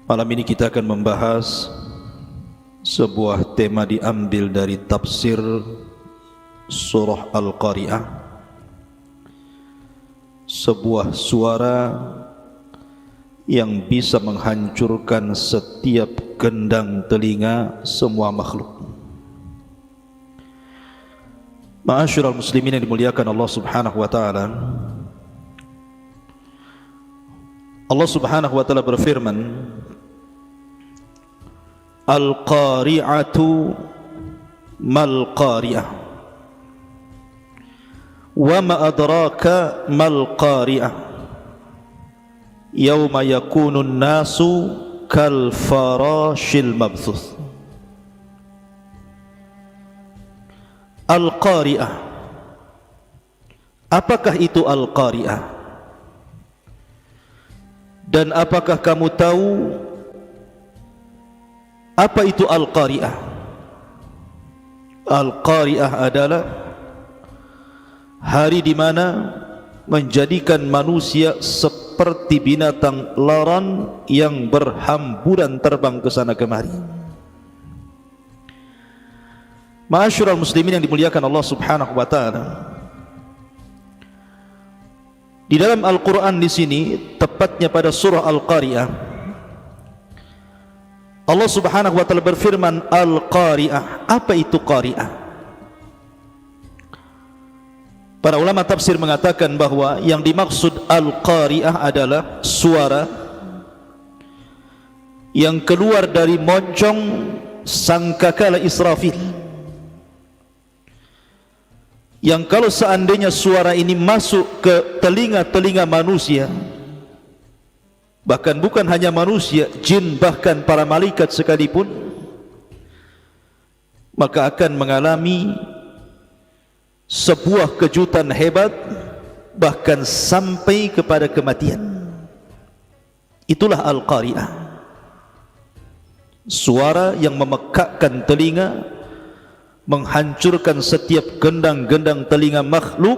Malam ini kita akan membahas sebuah tema diambil dari tafsir surah Al-Qari'ah, sebuah suara yang bisa menghancurkan setiap gendang telinga semua makhluk. Ma'asyiral muslimin yang dimuliakan Allah Subhanahu wa taala, Allah Subhanahu wa taala berfirman, Al-Qari'atu mal Qari'ah wa ma adraka mal Qari'ah yauma yakunun nasu kal farashil mabthuth. Al-Qari'ah, apakah itu Al-Qari'ah? Dan apakah kamu tahu apa itu Al-Qari'ah? Al-Qari'ah adalah hari di mana menjadikan manusia seperti binatang laran yang berhamburan terbang ke sana kemari. Ma'asyiral muslimin yang dimuliakan Allah Subhanahu wa taala, di dalam Al-Quran di sini, tepatnya pada surah Al-Qari'ah, Allah Subhanahu wa taala berfirman, Al-Qari'ah. Apa itu Qari'ah? Para ulama tafsir mengatakan bahwa yang dimaksud Al-Qari'ah adalah suara yang keluar dari moncong sangkakala Israfil, yang kalau seandainya suara ini masuk ke telinga-telinga manusia, bahkan bukan hanya manusia, jin, bahkan para malaikat sekalipun, maka akan mengalami sebuah kejutan hebat, bahkan sampai kepada kematian. Itulah Al-Qari'ah, suara yang memekakkan telinga, menghancurkan setiap gendang-gendang telinga makhluk,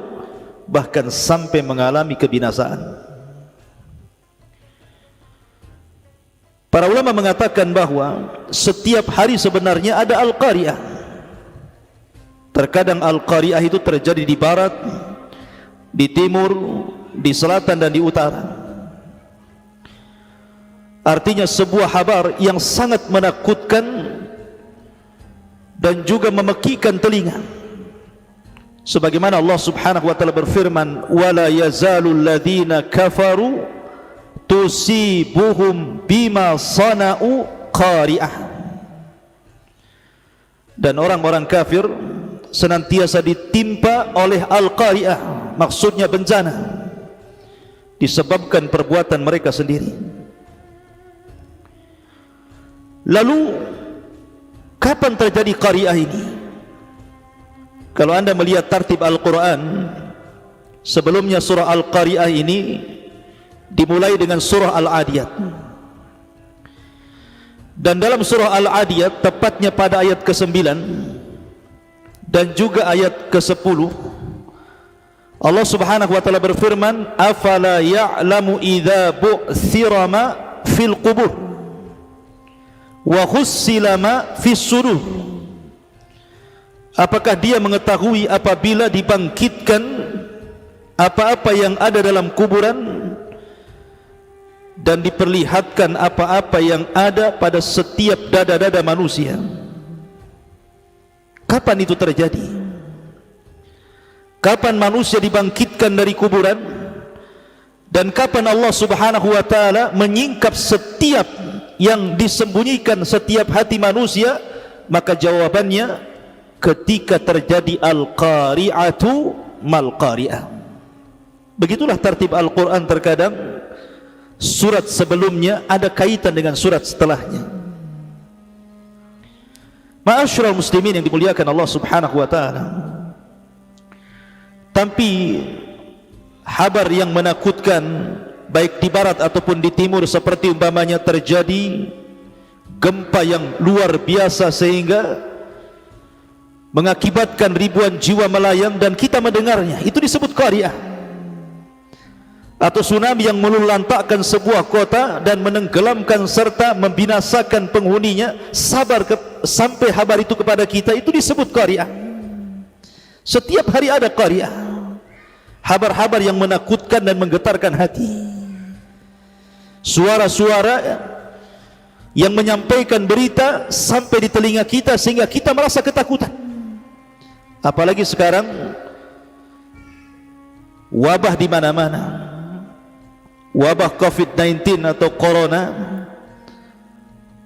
bahkan sampai mengalami kebinasaan. Para ulama mengatakan bahwa setiap hari sebenarnya ada Al-Qari'ah. Terkadang Al-Qari'ah itu terjadi di barat, di timur, di selatan dan di utara. Artinya sebuah kabar yang sangat menakutkan dan juga memekikan telinga. Sebagaimana Allah Subhanahu wa taala berfirman, wala yazalul ladzina kafaru tusibuhum bima sana'u qari'ah. Dan orang-orang kafir senantiasa ditimpa oleh Al-Qari'ah, maksudnya bencana, disebabkan perbuatan mereka sendiri. Lalu kapan terjadi Qari'ah ini? Kalau anda melihat tartib Al-Quran, sebelumnya surah Al-Qari'ah ini dimulai dengan surah Al-Adiyat. Dan dalam surah Al-Adiyat, tepatnya pada ayat ke-9 dan juga ayat ke-10, Allah Subhanahu wa taala berfirman, afala ya'lamu idza bu'thira ma fil qubur wa khussila ma fis sudur. Apakah dia mengetahui apabila dibangkitkan apa-apa yang ada dalam kuburan dan diperlihatkan apa-apa yang ada pada setiap dada-dada manusia? Kapan itu terjadi? Kapan manusia dibangkitkan dari kuburan? Dan kapan Allah Subhanahu wa taala menyingkap setiap yang disembunyikan setiap hati manusia? Maka jawabannya, ketika terjadi Al-Qari'atu mal Qari'ah. Begitulah tertib Al-Quran. Terkadang surat sebelumnya ada kaitan dengan surat setelahnya. Ma'asyiral muslimin yang dimuliakan Allah Subhanahu wa taala, tapi kabar yang menakutkan baik di barat ataupun di timur, seperti umpamanya terjadi gempa yang luar biasa sehingga mengakibatkan ribuan jiwa melayang dan kita mendengarnya, itu disebut Qari'ah. atau tsunami yang meluluhlantakkan sebuah kota dan menenggelamkan serta membinasakan penghuninya, sampai kabar itu kepada kita, itu disebut qari'ah. Setiap hari ada qari'ah, kabar-kabar yang menakutkan dan menggetarkan hati, suara-suara yang menyampaikan berita sampai di telinga kita sehingga kita merasa ketakutan. Apalagi sekarang wabah di mana-mana, wabah COVID-19 atau corona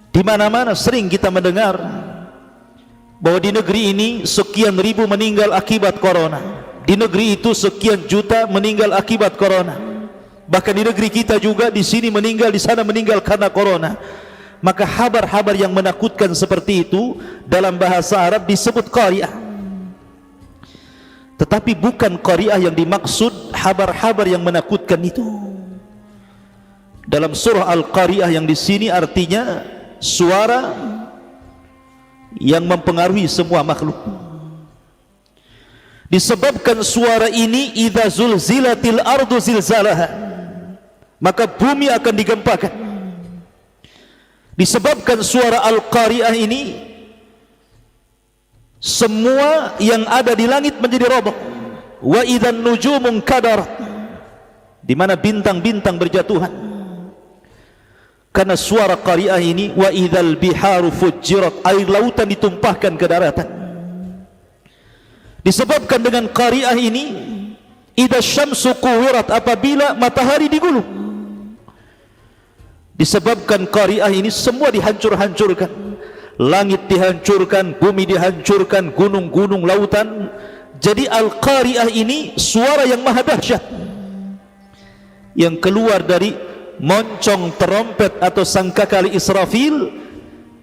di mana-mana. Sering kita mendengar bahwa di negeri ini sekian ribu meninggal akibat corona, di negeri itu sekian juta meninggal akibat corona, bahkan di negeri kita juga, di sini meninggal, di sana meninggal karena corona. Maka kabar-kabar yang menakutkan seperti itu dalam bahasa Arab disebut qari'ah. Tetapi bukan qari'ah yang dimaksud kabar-kabar yang menakutkan itu. Dalam surah Al-Qari'ah yang di sini artinya suara yang mempengaruhi semua makhluk. Disebabkan suara ini, idza zulzilatil ardu zilzalaha, maka bumi akan digempakan. Disebabkan suara Al-Qari'ah ini, semua yang ada di langit menjadi roboh. Wa idzan nujumun kadarat, di mana bintang-bintang berjatuhan. Karena suara qari'ah ini, wa idzal biharu fujirat, air lautan ditumpahkan ke daratan. Disebabkan dengan qari'ah ini, idza syamsu kuwirat, apabila matahari digulung. Disebabkan qari'ah ini semua dihancur-hancurkan. Langit dihancurkan, bumi dihancurkan, gunung-gunung, lautan. Jadi Al-Qari'ah ini suara yang maha dahsyat, yang keluar dari moncong terompet atau sangkakala Israfil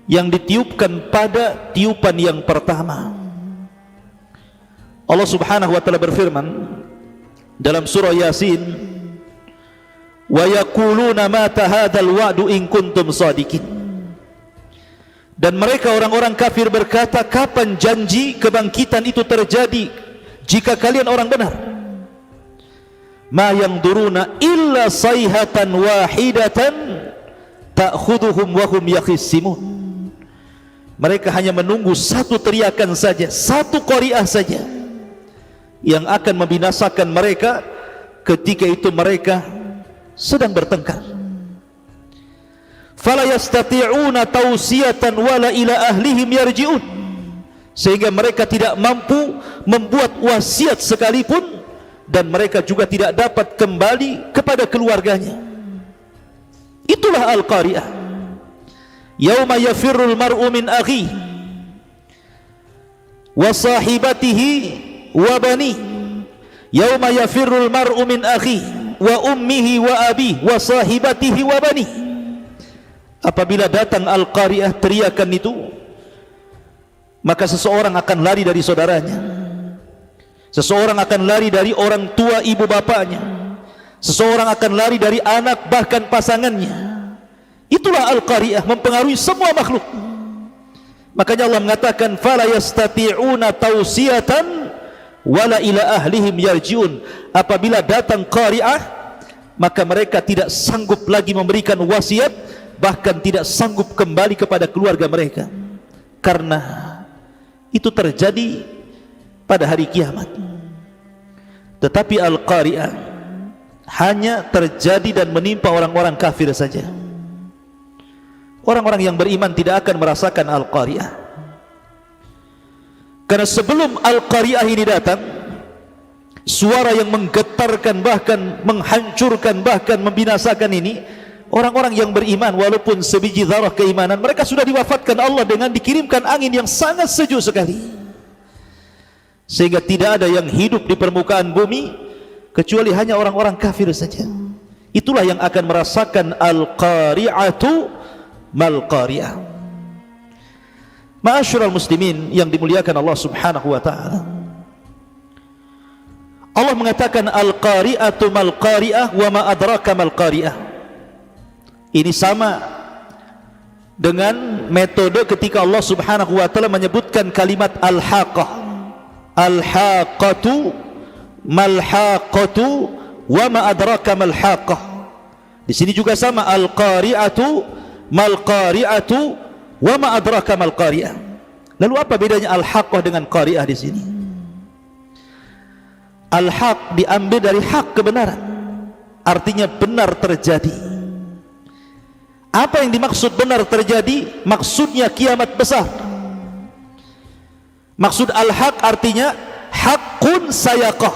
yang ditiupkan pada tiupan yang pertama. Allah Subhanahu wa taala berfirman dalam surah Yasin, wa yaquluna mata hadzal wa'du in kuntum shadiqin. Dan mereka orang-orang kafir berkata, kapan janji kebangkitan itu terjadi jika kalian orang benar? Ma yanzuruna illa sayhatan wahidatan ta'khudhuhum wa hum yakhisimun. Mereka hanya menunggu satu teriakan saja, satu qari'ah saja yang akan membinasakan mereka ketika itu mereka sedang bertengkar. Fala yastati'una tausiyatan wala ila ahlihim yarji'un, sehingga mereka tidak mampu membuat wasiat sekalipun, dan mereka juga tidak dapat kembali kepada keluarganya. Itulah Al-Qari'ah. Yauma yafirrul mar'u min akhihi wa sahibatihi wa banihi. Yauma yafirrul mar'u min akhihi wa ummihi wa abihi wa sahibatihi wa banihi. Apabila datang Al-Qari'ah, teriakan itu, maka seseorang akan lari dari saudaranya, seseorang akan lari dari orang tua ibu bapaknya, seseorang akan lari dari anak bahkan pasangannya. Itulah Al-Qari'ah, mempengaruhi semua makhluk. Makanya Allah mengatakan, fala yastati'una tausiyatan wala ila ahlihim yarji'un. Apabila datang qari'ah, maka mereka tidak sanggup lagi memberikan wasiat, bahkan tidak sanggup kembali kepada keluarga mereka, karena itu terjadi pada hari kiamat. Tetapi Al-Qari'ah hanya terjadi dan menimpa orang-orang kafir saja. Orang-orang yang beriman tidak akan merasakan Al-Qari'ah, karena sebelum Al-Qari'ah ini datang, suara yang menggetarkan, bahkan menghancurkan, bahkan membinasakan ini, orang-orang yang beriman walaupun sebiji zarah keimanan, mereka sudah diwafatkan Allah dengan dikirimkan angin yang sangat sejuk sekali, sehingga tidak ada yang hidup di permukaan bumi kecuali hanya orang-orang kafir saja. Itulah yang akan merasakan Al-Qari'atu mal-Qari'ah. Ma'asyiral muslimin yang dimuliakan Allah Subhanahu wa ta'ala, Allah mengatakan Al-Qari'atu mal-Qari'ah wa ma adraka mal-Qari'ah. Ini sama dengan metode ketika Allah Subhanahu wa ta'ala menyebutkan kalimat al-haqah. Al-haqatu mal-haqatu wa ma adraka mal haqqah. Di sini juga sama, al-qari'atu mal qari'atu wa ma adraka mal qari'ah. Lalu apa bedanya al-haqqah dengan qari'ah di sini? Al-haq diambil dari hak, kebenaran, artinya benar terjadi. Apa yang dimaksud benar terjadi? Maksudnya kiamat besar. Maksud al-haq artinya haqqun sayaqah,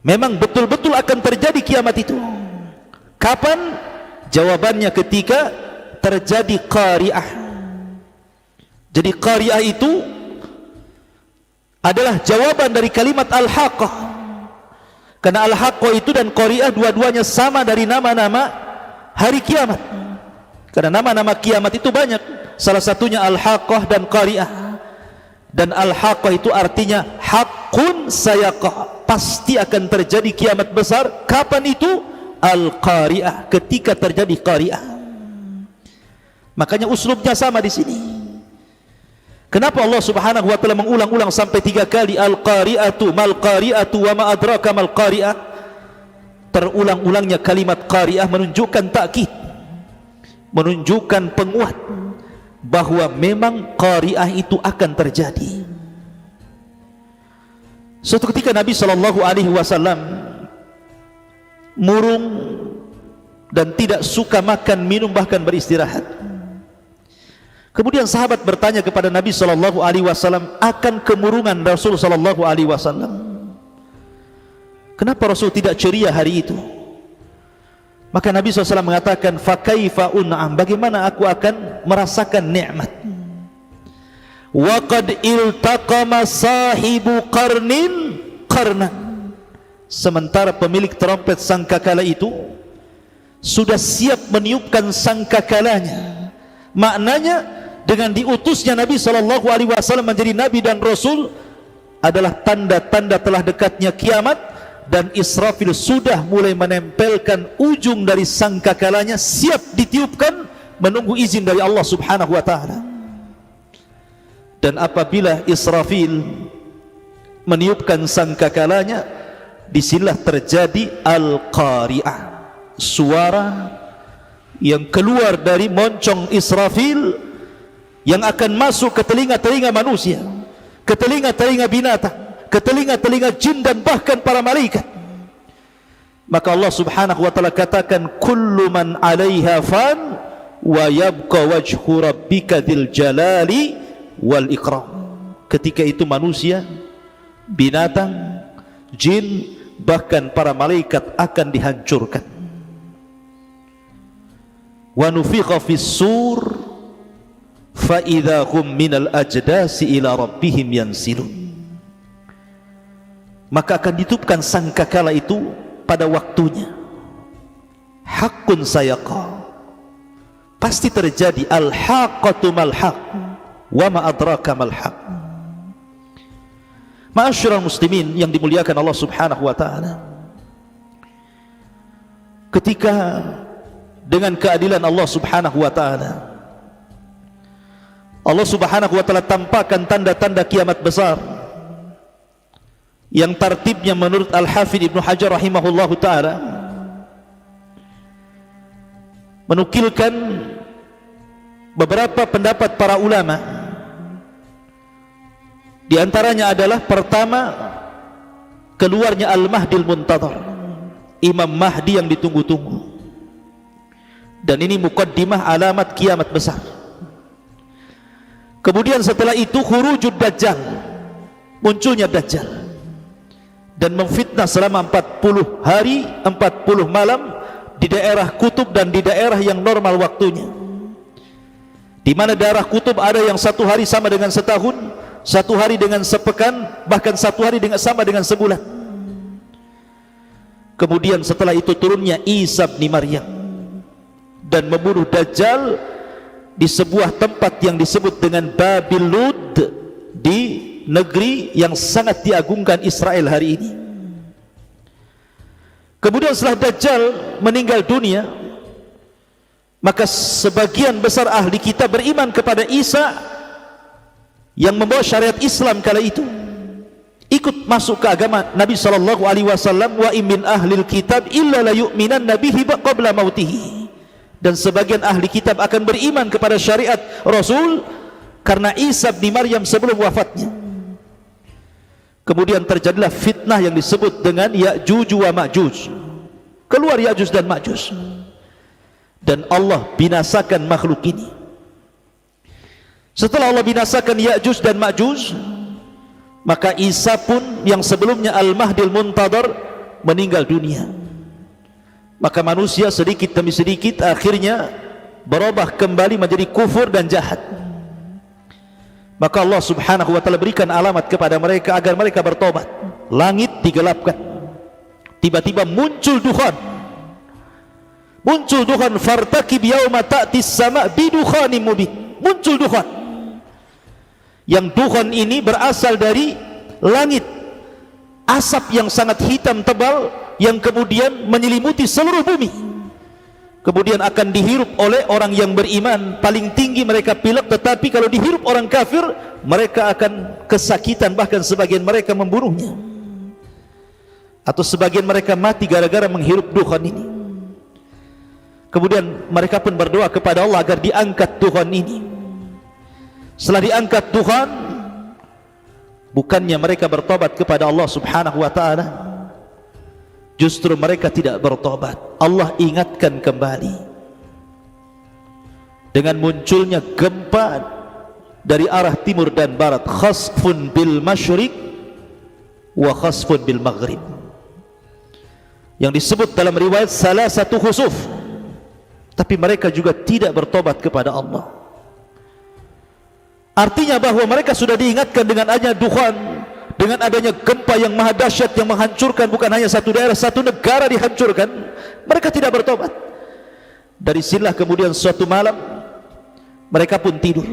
memang betul-betul akan terjadi kiamat itu. Kapan? Jawabannya ketika terjadi qari'ah. Jadi qari'ah itu adalah jawaban dari kalimat al-haqqah. Karena al-haqqah itu dan qari'ah dua-duanya sama dari nama-nama hari kiamat. Karena nama-nama kiamat itu banyak, salah satunya al-haqqah dan qari'ah. Dan al-haqqah itu artinya haqqun sayaqah, pasti akan terjadi kiamat besar. Kapan itu? Al-qari'ah, ketika terjadi qari'ah. Makanya uslubnya sama di sini. Kenapa Allah Subhanahu wa taala mengulang-ulang sampai 3 kali al-qari'atu mal qari'atu wa ma adraka mal qari'ah? Terulang-ulangnya kalimat qari'ah menunjukkan takkid, menunjukkan penguat bahwa memang qari'ah itu akan terjadi. Suatu ketika Nabi sallallahu alaihi wasallam murung dan tidak suka makan, minum, bahkan beristirahat. Kemudian sahabat bertanya kepada Nabi sallallahu alaihi wasallam akan kemurungan Rasul sallallahu alaihi wasallam. Kenapa Rasul tidak ceria hari itu? Maka Nabi SAW mengatakan, fa kaifa un'am, bagaimana aku akan merasakan nikmat? Wa qad iltaqama sahibu qarnin qarnan, sementara pemilik trompet sangkakala itu sudah siap meniupkan sangkakalanya. Maknanya dengan diutusnya Nabi SAW menjadi Nabi dan Rasul adalah tanda-tanda telah dekatnya kiamat. Dan Israfil sudah mulai menempelkan ujung dari sangkakalanya, siap ditiupkan, menunggu izin dari Allah Subhanahu wa ta'ala. Dan apabila Israfil meniupkan sangkakalanya, disinilah terjadi al-qari'ah, suara yang keluar dari moncong Israfil yang akan masuk ke telinga-telinga manusia, ke telinga-telinga binatang, ke telinga-telinga jin dan bahkan para malaikat. Maka Allah Subhanahu wa taala katakan, kullu man 'alaiha fan wa yabqa wajhu rabbika dzil jalali wal ikram. Ketika itu manusia, binatang, jin, bahkan para malaikat akan dihancurkan. Wa nufikha fis sur fa idza hum minal ajdasi ila rabbihim yansilun. Maka akan ditiupkan sangkakala itu pada waktunya. Haqqun sayaqah, pasti terjadi. Al-haqqatu mal haqq wa ma adraka mal haqq. Ma'asyiral muslimin yang dimuliakan Allah Subhanahu wa taala, ketika dengan keadilan Allah Subhanahu wa taala, Allah Subhanahu wa taala tampakkan tanda-tanda kiamat besar yang tartibnya menurut Al-Hafidh Ibnu Hajar rahimahullahu ta'ala menukilkan beberapa pendapat para ulama. Di antaranya adalah pertama, keluarnya Al-Mahdil Muntadhar, Imam Mahdi yang ditunggu-tunggu. Dan ini muqaddimah alamat kiamat besar. Kemudian setelah itu khurujud Dajjal, munculnya Dajjal dan memfitnah selama 40 hari 40 malam di daerah kutub dan di daerah yang normal waktunya. Di mana daerah kutub ada yang 1 hari sama dengan setahun, 1 hari dengan sepekan, bahkan 1 hari sama dengan sebulan. Kemudian setelah itu turunnya Isa bin Maryam dan membunuh Dajjal di sebuah tempat yang disebut dengan Babil Lud, di negeri yang sangat diagungkan Israel hari ini. Kemudian setelah Dajjal meninggal dunia, maka sebagian besar ahli kita beriman kepada Isa yang membawa syariat Islam kala itu. ikut masuk ke agama Nabi sallallahu alaihi wasallam, wa in min ahlil kitab illa la yu'minan nabihi qabla mautihi. Dan sebagian ahli kitab akan beriman kepada syariat Rasul karena Isa bin Maryam sebelum wafatnya. Kemudian terjadilah fitnah yang disebut dengan Ya'juj wa Ma'juj. Keluar Ya'juj dan Ma'juj. Dan Allah binasakan makhluk ini. Setelah Allah binasakan Ya'juj dan Ma'juj, maka Isa pun yang sebelumnya Al-Mahdil Muntadhar meninggal dunia. Maka manusia sedikit demi sedikit akhirnya berubah kembali menjadi kufur dan jahat. Maka Allah subhanahu wa ta'ala berikan alamat kepada mereka agar mereka bertobat. Langit digelapkan, tiba-tiba muncul dukhan. Muncul dukhan, fartaqib yauma ta'tis sama' bidukhanin mubin. Muncul dukhan. Yang dukhan ini berasal dari langit, asap yang sangat hitam tebal yang kemudian menyelimuti seluruh bumi. Kemudian akan dihirup oleh orang yang beriman. Paling tinggi mereka pilek, tetapi kalau dihirup orang kafir, mereka akan kesakitan, bahkan sebagian mereka membunuhnya, atau sebagian mereka mati gara-gara menghirup dukhan ini. Kemudian mereka pun berdoa kepada Allah agar diangkat dukhan ini. Setelah diangkat dukhan, bukannya mereka bertobat kepada Allah subhanahu wa ta'ala, justru mereka tidak bertobat. Allah ingatkan kembali dengan munculnya gempa dari arah timur dan barat, khasfun bil masyriq wa khasfun bil maghrib, yang disebut dalam riwayat salah satu khusuf. Tapi mereka juga tidak bertobat kepada Allah. Artinya bahwa mereka sudah diingatkan dengan adanya dukhan, dengan adanya gempa yang maha dahsyat yang menghancurkan bukan hanya satu daerah, satu negara dihancurkan, mereka tidak bertobat. Dari sinilah kemudian suatu malam mereka pun tidur.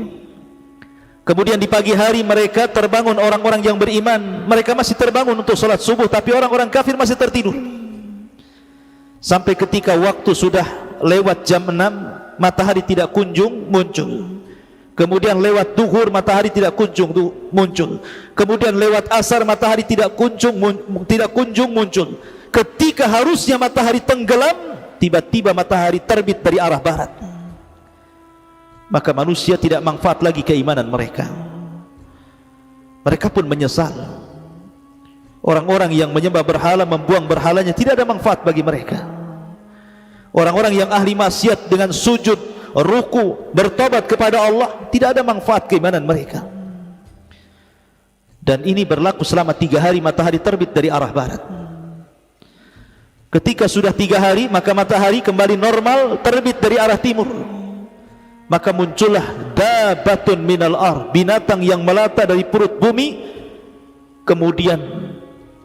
Kemudian di pagi hari mereka terbangun, orang-orang yang beriman, mereka masih terbangun untuk salat subuh, tapi orang-orang kafir masih tertidur. Sampai ketika waktu sudah lewat jam 6, matahari tidak kunjung muncul. Kemudian lewat duhur, matahari tidak kunjung muncul. Kemudian lewat asar, matahari tidak kunjung muncul. Ketika harusnya matahari tenggelam, tiba-tiba matahari terbit dari arah barat. Maka manusia tidak manfaat lagi keimanan mereka. Mereka pun menyesal. Orang-orang yang menyembah berhala, membuang berhalanya, tidak ada manfaat bagi mereka. Orang-orang yang ahli maksiat dengan sujud, ruku, bertobat kepada Allah, tidak ada manfaat keimanan mereka. Dan ini berlaku selama 3 hari matahari terbit dari arah barat. Ketika sudah 3 hari, maka matahari kembali normal terbit dari arah timur. Maka muncullah dabatun minal ar, binatang yang melata dari perut bumi, kemudian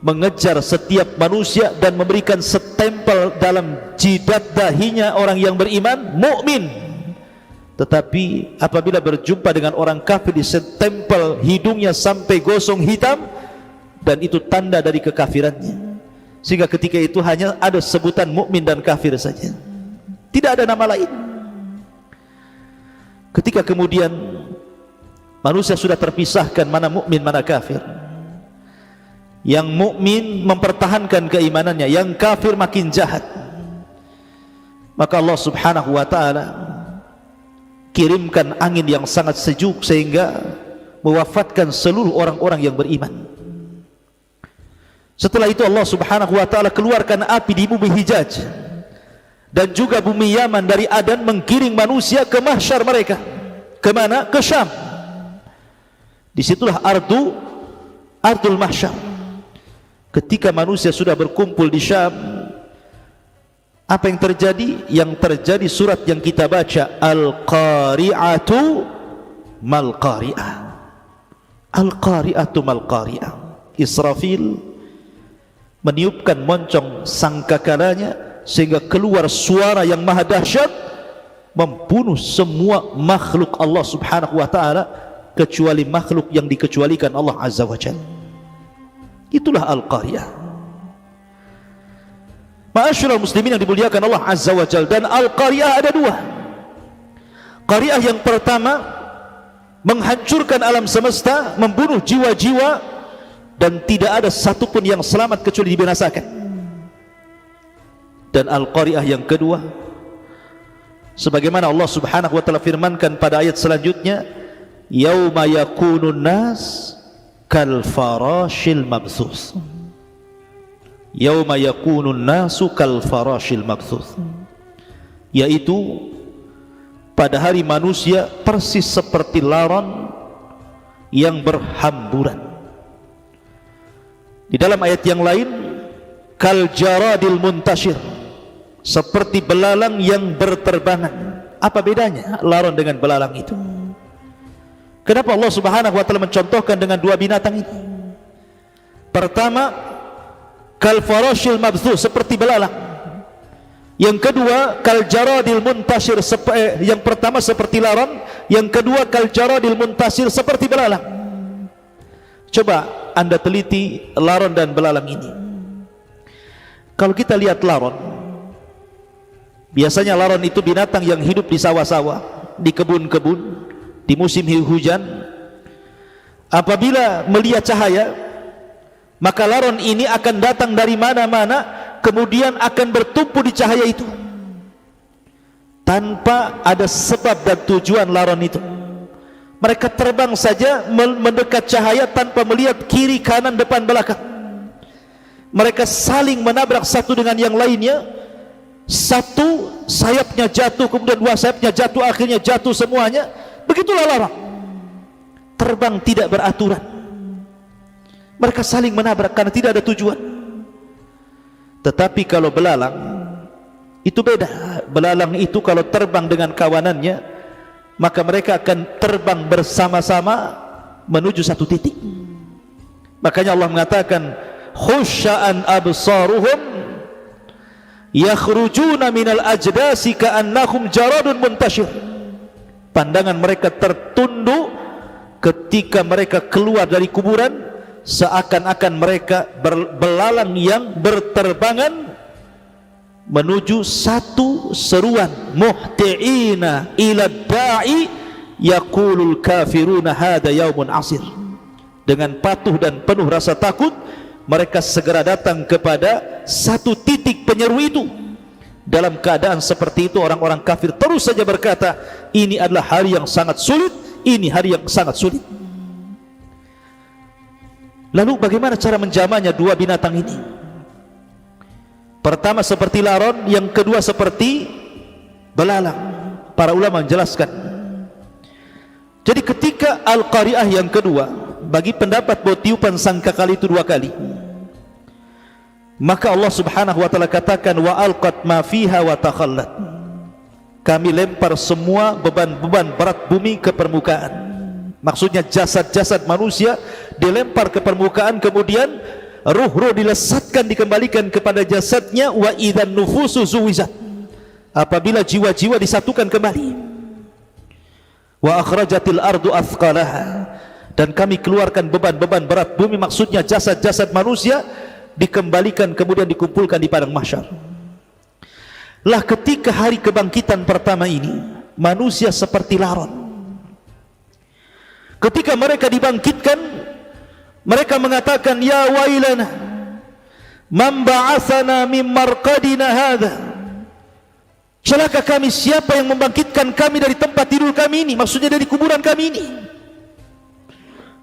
mengejar setiap manusia dan memberikan setempel dalam jidat dahinya orang yang beriman, mukmin. Tetapi apabila berjumpa dengan orang kafir, disetempel hidungnya sampai gosong hitam, dan itu tanda dari kekafirannya. Sehingga ketika itu hanya ada sebutan mukmin dan kafir saja, tidak ada nama lain. Ketika kemudian manusia sudah terpisahkan mana mukmin mana kafir, yang mukmin mempertahankan keimanannya, yang kafir makin jahat, maka Allah subhanahu wa ta'ala kirimkan angin yang sangat sejuk sehingga mewafatkan seluruh orang-orang yang beriman. Setelah itu Allah subhanahu wa ta'ala keluarkan api di bumi Hijaz dan juga bumi Yaman dari Adan, menggiring manusia ke mahsyar mereka. Kemana? Ke Syam. Disitulah ardul mahsyar. Ketika manusia sudah berkumpul di Syam, apa yang terjadi? Yang terjadi surat yang kita baca, Al-Qari'atu Mal-Qari'ah. Al-Qari'atu Mal-Qari'ah. Israfil meniupkan moncong sangkakalanya sehingga keluar suara yang maha dahsyat, membunuh semua makhluk Allah subhanahu wa ta'ala kecuali makhluk yang dikecualikan Allah azza wa jalla. Itulah Al-Qari'ah. Ma'asyiral muslimin yang dimuliakan Allah azza wa jalla. Dan Al-Qari'ah ada 2. Qari'ah yang pertama menghancurkan alam semesta, membunuh jiwa-jiwa dan tidak ada satupun yang selamat kecuali dibinasakan. Dan Al-Qari'ah yang kedua, sebagaimana Allah Subhanahu wa taala firmankan pada ayat selanjutnya, yauma yakunun nas kal farashil mabthus. Yauma yakunun nasu kal farashil mabthus, yaitu pada hari manusia persis seperti laron yang berhamburan. Di dalam ayat yang lain, kal jaradil muntashir, seperti belalang yang berterbangan. Apa bedanya laron dengan belalang itu? Kenapa Allah Subhanahu wa taala mencontohkan dengan dua binatang ini? Pertama, kal farashil mabthus, seperti belalang. Yang kedua, kal jaradil muntashir, yang pertama seperti laron, yang kedua kal jaradil muntashir, seperti belalang. Coba Anda teliti laron dan belalang ini. Kalau kita lihat laron, biasanya laron itu binatang yang hidup di sawah-sawah, di kebun-kebun, di musim hujan. Apabila melihat cahaya, maka laron ini akan datang dari mana-mana, kemudian akan bertumpu di cahaya itu tanpa ada sebab dan tujuan. Laron itu mereka terbang saja mendekat cahaya tanpa melihat kiri kanan depan belakang. Mereka saling menabrak satu dengan yang lainnya. Satu sayapnya jatuh, kemudian dua sayapnya jatuh, akhirnya jatuh semuanya. Begitulah laron, terbang tidak beraturan. Mereka saling menabrak karena tidak ada tujuan. Tetapi kalau belalang itu beda. Belalang itu kalau terbang dengan kawanannya, maka mereka akan terbang bersama-sama menuju satu titik. Makanya Allah mengatakan, khusya'an absaruhum yakhrujuna minal ajdasi ka'annahum jaradun muntashir. Pandangan mereka tertunduk ketika mereka keluar dari kuburan, seakan-akan mereka belalang yang berterbangan menuju satu seruan, muhti'ina ila da'i yaqulul kafiruna hada yaumun asir. Dengan patuh dan penuh rasa takut, mereka segera datang kepada satu titik penyeru itu. Dalam keadaan seperti itu, orang-orang kafir terus saja berkata, ini adalah hari yang sangat sulit, ini hari yang sangat sulit. Lalu bagaimana cara menjamanya dua binatang ini? Pertama seperti laron, yang kedua seperti belalang. Para ulama menjelaskan. Jadi ketika Al-Qari'ah yang kedua, bagi pendapat bahwa tiupan sangkakala itu dua kali, maka Allah Subhanahu wa taala katakan, wa alqat ma fiha wa takhallat. Kami lempar semua beban-beban berat bumi ke permukaan. Maksudnya jasad-jasad manusia dilempar ke permukaan, kemudian ruh-ruh dilesatkan, dikembalikan kepada jasadnya. Wa idzan nufusu zuwijat, apabila jiwa-jiwa disatukan kembali. Wa akhrajatil ardu athqalaha, dan kami keluarkan beban-beban berat bumi, maksudnya jasad-jasad manusia dikembalikan, kemudian dikumpulkan di padang mahsyar. Lah ketika hari kebangkitan pertama ini, manusia seperti laron. Ketika mereka dibangkitkan, mereka mengatakan, ya wailana man ba'athana min marqadina hadha. Celaka kami, siapa yang membangkitkan kami dari tempat tidur kami ini, maksudnya dari kuburan kami ini.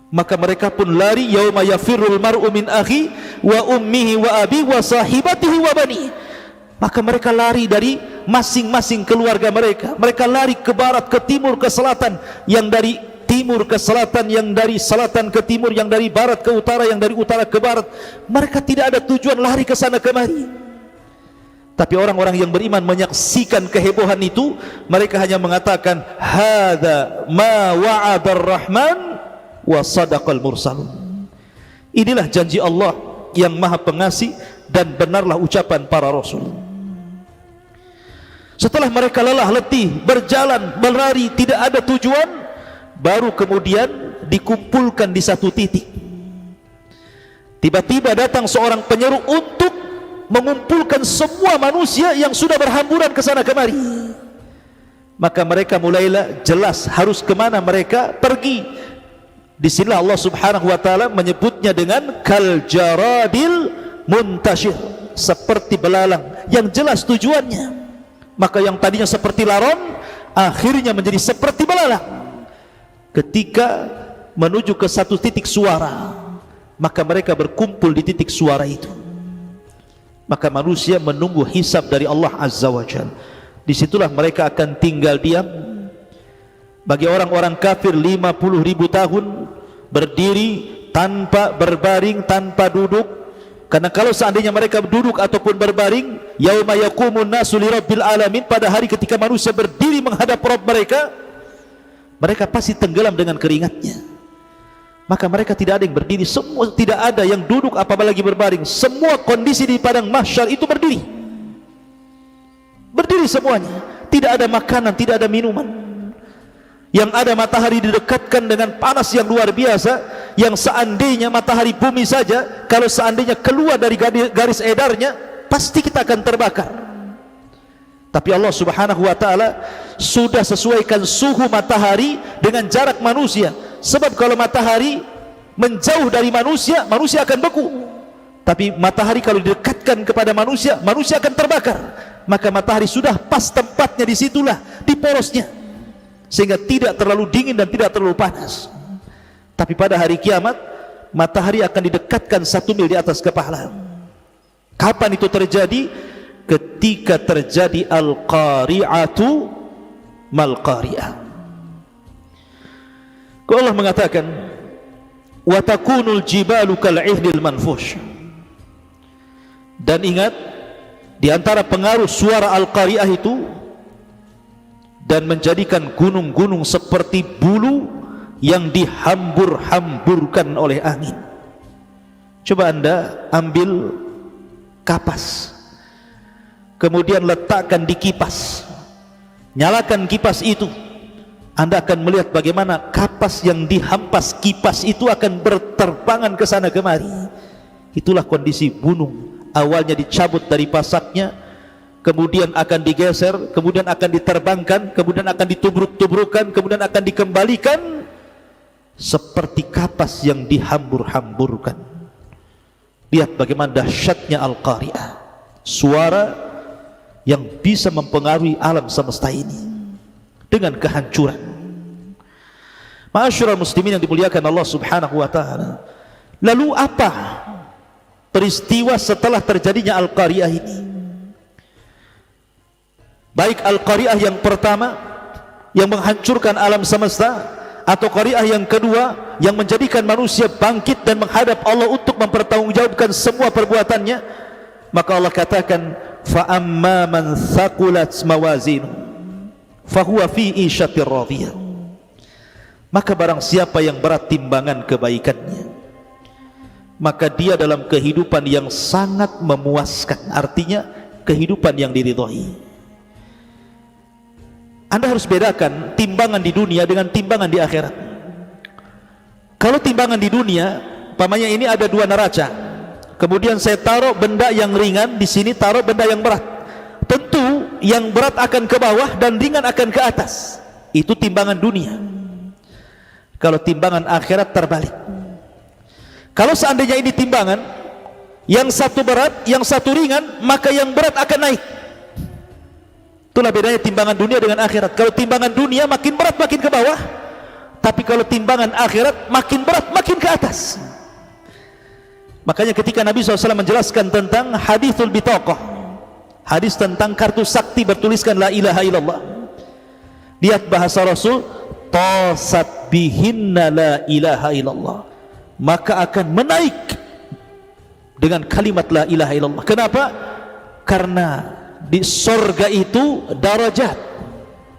Maka mereka pun lari, yauma yafirrul mar'u min akhi wa ummihi wa abi wa sahibatihi wa bani. Maka mereka lari dari masing-masing keluarga mereka. Mereka lari ke barat, ke timur, ke selatan, yang dari timur ke selatan, yang dari selatan ke timur, yang dari barat ke utara, yang dari utara ke barat. Mereka tidak ada tujuan lari ke sana kemari. Tapi orang-orang yang beriman menyaksikan kehebohan itu, mereka hanya mengatakan, hadza ma wa'adar rahman wa sadaqal mursalun. Inilah janji Allah yang maha pengasih, dan benarlah ucapan para rasul. Setelah mereka lelah letih berjalan, berlari, tidak ada tujuan, baru kemudian dikumpulkan di satu titik. Tiba-tiba datang seorang penyeru untuk mengumpulkan semua manusia yang sudah berhamburan ke sana kemari. Maka mereka mulailah jelas harus kemana mereka pergi. Disinilah Allah subhanahu wa ta'ala menyebutnya dengan kal jaradil muntashir, seperti belalang yang jelas tujuannya. Maka yang tadinya seperti laron akhirnya menjadi seperti belalang. Ketika menuju ke satu titik suara, maka mereka berkumpul di titik suara itu. Maka manusia menunggu hisab dari Allah Azza wa Jalla. Disitulah mereka akan tinggal diam. Bagi orang-orang kafir 50.000 tahun berdiri tanpa berbaring, tanpa duduk. Karena kalau seandainya mereka duduk ataupun berbaring, yauma yaqumun nasu lirabbil alamin, pada hari ketika manusia berdiri menghadap Rabb mereka, mereka pasti tenggelam dengan keringatnya. Maka mereka tidak ada yang berdiri, semua tidak ada yang duduk apalagi berbaring. Semua kondisi di padang mahsyar itu berdiri. Berdiri semuanya. Tidak ada makanan, tidak ada minuman. Yang ada matahari didekatkan dengan panas yang luar biasa, yang seandainya matahari bumi saja, kalau seandainya keluar dari garis edarnya, pasti kita akan terbakar. Tapi Allah subhanahu wa ta'ala sudah sesuaikan suhu matahari dengan jarak manusia. Sebab kalau matahari menjauh dari manusia, manusia akan beku. Tapi matahari kalau didekatkan kepada manusia, manusia akan terbakar. Maka matahari sudah pas tempatnya, disitulah, di porosnya, sehingga tidak terlalu dingin dan tidak terlalu panas. Tapi pada hari kiamat, matahari akan didekatkan 1 mil di atas kepala. Kapan itu terjadi? Ketika terjadi al-qari'atu mal-qari'ah. Allah mengatakan, wa takunul jibalu kal'ihdil manfush. Dan ingat, di antara pengaruh suara al-qari'ah itu, dan menjadikan gunung-gunung seperti bulu yang dihambur-hamburkan oleh angin. Coba Anda ambil kapas, kemudian letakkan di kipas, nyalakan kipas itu, Anda akan melihat bagaimana kapas yang dihampas kipas itu akan berterbangan ke sana kemari. Itulah kondisi gunung. Awalnya dicabut dari pasaknya, kemudian akan digeser, kemudian akan diterbangkan, kemudian akan ditubruk-tubrukan, kemudian akan dikembalikan seperti kapas yang dihambur-hamburkan. Lihat bagaimana dahsyatnya al-qari'ah, suara yang bisa mempengaruhi alam semesta ini dengan kehancuran. Ma'asyiral muslimin yang dimuliakan Allah subhanahu wa ta'ala, lalu apa peristiwa setelah terjadinya al-qari'ah ini? Baik al-qari'ah yang pertama yang menghancurkan alam semesta, atau qari'ah yang kedua yang menjadikan manusia bangkit dan menghadap Allah untuk mempertanggungjawabkan semua perbuatannya. Maka Allah katakan, fa amma man thaqulat mawazinu fahuwa fi isyatir radiyah. Maka barang siapa yang berat timbangan kebaikannya, maka dia dalam kehidupan yang sangat memuaskan, artinya kehidupan yang diridhai. Anda harus bedakan timbangan di dunia dengan timbangan di akhirat. Kalau timbangan di dunia, umpamanya ini ada 2 neraca, kemudian saya taruh benda yang ringan di sini, taruh benda yang berat. Tentu yang berat akan ke bawah dan ringan akan ke atas. Itu timbangan dunia. Kalau timbangan akhirat terbalik. Kalau seandainya ini timbangan, yang satu berat, yang satu ringan, maka yang berat akan naik. Itulah bedanya timbangan dunia dengan akhirat. Kalau timbangan dunia makin berat makin ke bawah, tapi kalau timbangan akhirat makin berat makin ke atas. Makanya ketika Nabi SAW menjelaskan tentang hadithul bitaqah, hadis tentang kartu sakti bertuliskan la ilaha illallah, lihat bahasa Rasul, tasat bihinna la ilaha illallah, maka akan menaik dengan kalimat la ilaha illallah. Kenapa? Karena di sorga itu darajat,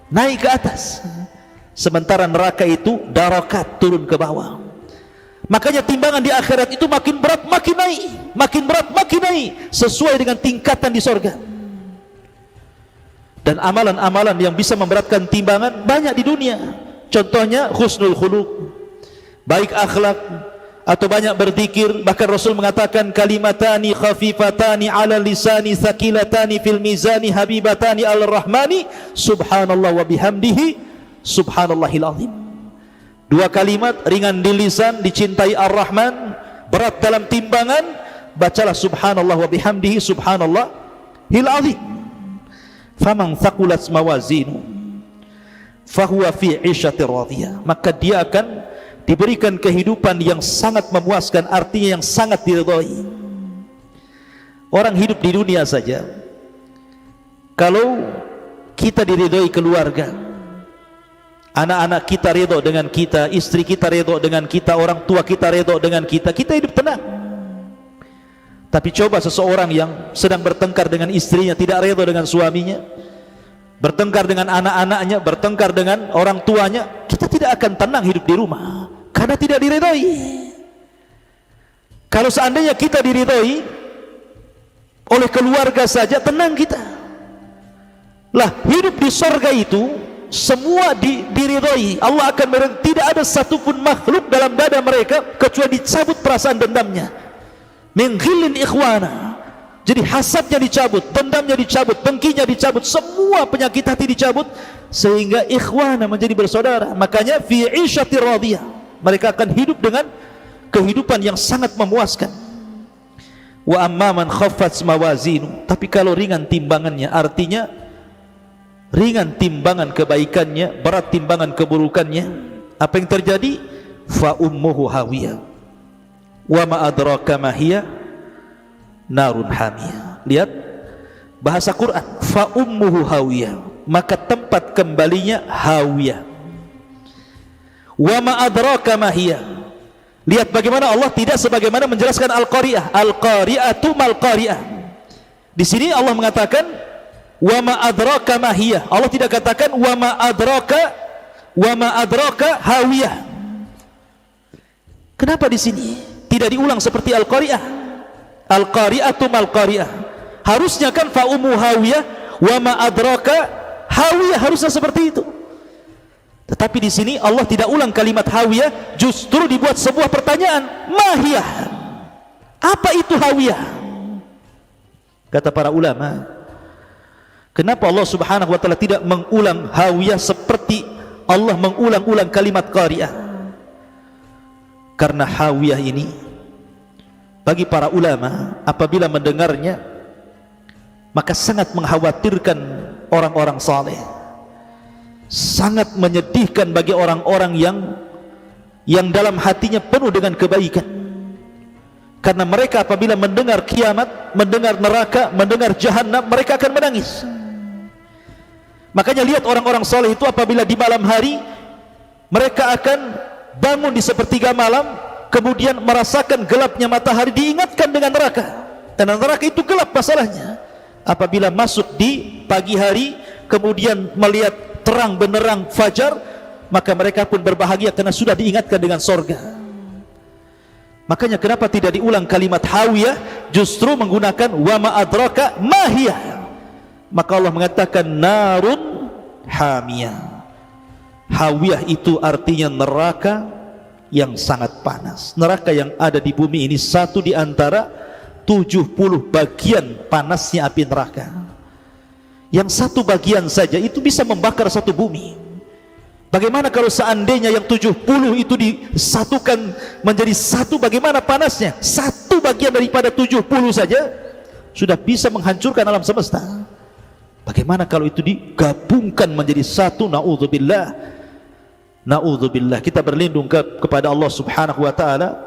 naik ke atas, sementara neraka itu darakat, turun ke bawah. Makanya timbangan di akhirat itu makin berat makin naik, makin berat makin naik, sesuai dengan tingkatan di sorga. Dan amalan-amalan yang bisa memberatkan timbangan banyak di dunia. Contohnya husnul khuluq, baik akhlak, atau banyak berzikir. Bahkan Rasul mengatakan kalimatani khafifatani ala lisani thaqilatani fil mizani habibatani al rahmani subhanallah wa bihamdihi subhanallahil azim. Dua kalimat ringan di lisan, dicintai Ar-Rahman, berat dalam timbangan, bacalah subhanallah wa bihamdihi subhanallahil azim. Faman thaqulat mawazinu fahuwa fi 'ishatir radiyah, maka dia akan diberikan kehidupan yang sangat memuaskan, artinya yang sangat diridhai. Orang hidup di dunia saja, kalau kita diridhai keluarga, anak-anak kita ridho dengan kita, istri kita ridho dengan kita, orang tua kita ridho dengan kita, kita hidup tenang. Tapi coba seseorang yang sedang bertengkar dengan istrinya, tidak ridho dengan suaminya, bertengkar dengan anak-anaknya, bertengkar dengan orang tuanya, kita tidak akan tenang hidup di rumah, karena tidak diridhoi. Kalau seandainya kita diridhoi oleh keluarga saja, tenang kita. Lah, hidup di surga itu semua diridhoi. Allah akan tidak ada satupun makhluk dalam dada mereka kecuali dicabut perasaan dendamnya. Min ghillin ikhwana. Jadi hasadnya dicabut, dendamnya dicabut, dengkinya dicabut, semua penyakit hati dicabut, sehingga ikhwana menjadi bersaudara. Makanya fi 'ishatir radiyah, mereka akan hidup dengan kehidupan yang sangat memuaskan. Wa amma man khaffat mawazinu, tapi kalau ringan timbangannya, artinya ringan timbangan kebaikannya, berat timbangan keburukannya, apa yang terjadi? Fa ummuhu hawiyah wa ma adraka ma hiya narun hamiyah. Lihat bahasa Quran, fa ummuhu hawiyah, maka tempat kembalinya hawiyah. Wa ma adraka ma hiya. Lihat bagaimana Allah tidak sebagaimana menjelaskan al-qari'ah. Al-qari'atu mal qari'ah. Di sini Allah mengatakan wa ma adraka ma hiya. Allah tidak katakan wa ma adraka hawiyah. Kenapa di sini tidak diulang seperti al-qari'ah? Al-qari'atu mal qari'ah. Harusnya kan fa ummu hawiyah wa ma adraka hawiyah, harusnya seperti itu. Tetapi di sini Allah tidak ulang kalimat hawiyah, justru dibuat sebuah pertanyaan, mahiyah. Apa itu hawiyah? Kata para ulama, kenapa Allah Subhanahu wa taala tidak mengulang hawiyah seperti Allah mengulang-ulang kalimat qari'ah? Karena hawiyah ini bagi para ulama apabila mendengarnya maka sangat mengkhawatirkan orang-orang saleh, sangat menyedihkan bagi orang-orang yang dalam hatinya penuh dengan kebaikan. Karena mereka apabila mendengar kiamat, mendengar neraka, mendengar jahanam, mereka akan menangis. Makanya lihat orang-orang saleh itu apabila di malam hari mereka akan bangun di sepertiga malam, kemudian merasakan gelapnya matahari, diingatkan dengan neraka. Dan neraka itu gelap masalahnya. Apabila masuk di pagi hari, kemudian melihat terang benderang fajar, maka mereka pun berbahagia karena sudah diingatkan dengan sorga. Makanya kenapa tidak diulang kalimat hawiyah, justru menggunakan wa ma adraka mahiyah. Maka Allah mengatakan narun hamiyah. Hawiyah itu artinya neraka yang sangat panas. Neraka yang ada di bumi ini satu di antara 70 bagian panasnya api neraka. Yang satu bagian saja itu bisa membakar satu bumi. Bagaimana kalau seandainya yang 70 itu disatukan menjadi satu, bagaimana panasnya? Satu bagian daripada 70 saja sudah bisa menghancurkan alam semesta. Bagaimana kalau itu digabungkan menjadi satu? Na'udzubillah. Na'udzubillah. Kita berlindung kepada Allah Subhanahu wa taala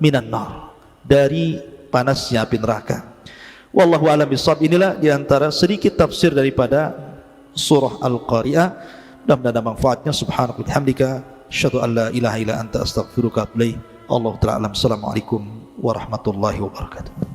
minan nar, dari panasnya api neraka. Wallahu a'lam bishawab. Inilah diantara sedikit tafsir daripada surah Al-Qari'ah. Mudah-mudahan ada manfaatnya. Subhanaka wa bihamdika asyhadu an la ilaha illa anta astaghfiruka wa atubu ilaik. Allahu ta'ala alam. Assalamualaikum warahmatullahi wabarakatuh.